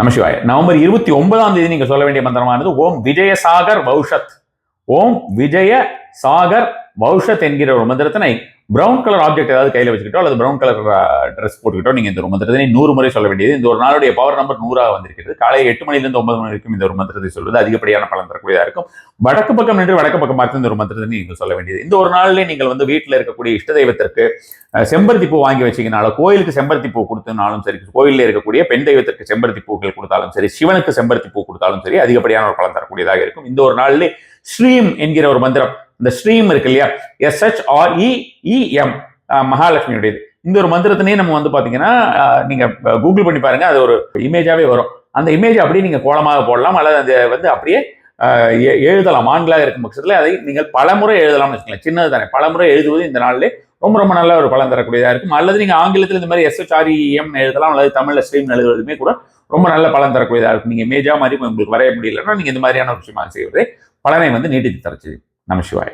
நமசிவாய. November 29 நீங்க சொல்ல வேண்டிய மந்திரமானது ஓம் விஜயசாகர் பௌஷத். ஓம் விஜய சாகர் பௌஷத் என்கிற ஒரு மந்திரத்தினை பிரவுன் கலர் ஆப்ஜெக்ட் ஏதாவது கையில வச்சுக்கிட்டோ அல்லது பிரவுன் கலர் ட்ரெஸ் போட்டுக்கிட்டோ நீங்க இந்த ஒரு மந்திரத்தினை 100 முறை சொல்ல வேண்டியது. இந்த ஒரு நாளுடைய பவர் நம்பர் 100 வந்திருக்கிறது. காலை 8 மணிலிருந்து 9 மணி வரைக்கும் இந்த ஒரு மந்திரத்தை சொல்வது அதிகப்படியான பலன் தரக்கூடியதா இருக்கும். வடக்கு பக்கம் நின்று வடக்கு பக்கம் பார்த்து இந்த ஒரு மந்திரத்தை நீங்கள் சொல்ல வேண்டியது. இந்த ஒரு நாளிலே நீங்கள் வீட்டில் இருக்கக்கூடிய இஷ்ட தெய்வத்திற்கு செம்பருத்தி பூ வாங்கி வச்சீங்கனாலும், கோயிலுக்கு செம்பருத்தி பூ கொடுத்தனாலும் சரி, கோயிலில் இருக்கக்கூடிய பெண் தெய்வத்திற்கு செம்பருத்தி பூக்கள் கொடுத்தாலும் சரி, சிவனுக்கு செம்பருத்தி பூ கொடுத்தாலும் சரி, அதிகப்படியான ஒரு பலன் தரக்கூடியதாக இருக்கும். இந்த ஒரு நாளிலே ஸ்ரீம் என்கிற ஒரு மந்திரம், இந்த ஸ்ரீம் இருக்கு இல்லையா, SHREEM, மகாலட்சுமியுடையது. இந்த ஒரு மந்திரத்தினே நம்ம பாத்தீங்கன்னா நீங்க கூகுள் பண்ணி பாருங்க, அது ஒரு இமேஜாவே வரும். அந்த இமேஜ் அப்படியே நீங்க கோலமாக போடலாம் அல்லது அது அப்படியே எழுதலாம். ஆண்களாக இருக்கும் பட்சத்தில் அதை நீங்கள் பலமுறை எழுதலாம்னு வச்சுக்கலாம். சின்னது தானே, பலமுறை எழுதுவது இந்த நாளிலே ரொம்ப ரொம்ப நல்ல ஒரு பலன் தரக்கூடியதாக இருக்கும். அல்லது நீங்க ஆங்கிலத்தில் இந்த மாதிரி SHREEM எழுதலாம், அல்லது தமிழ்ல ஸ்ட்ரீம் எழுதுவதுமே கூட ரொம்ப நல்ல பலன் தரக்கூடியதாக இருக்கும். நீங்க இமேஜா மாதிரி உங்களுக்கு வரைய முடியலன்னா நீங்க இந்த மாதிரியான ஒரு விஷயமா செய்வது பலனை நீட்டித்து தரச்சு. நமசிவாய.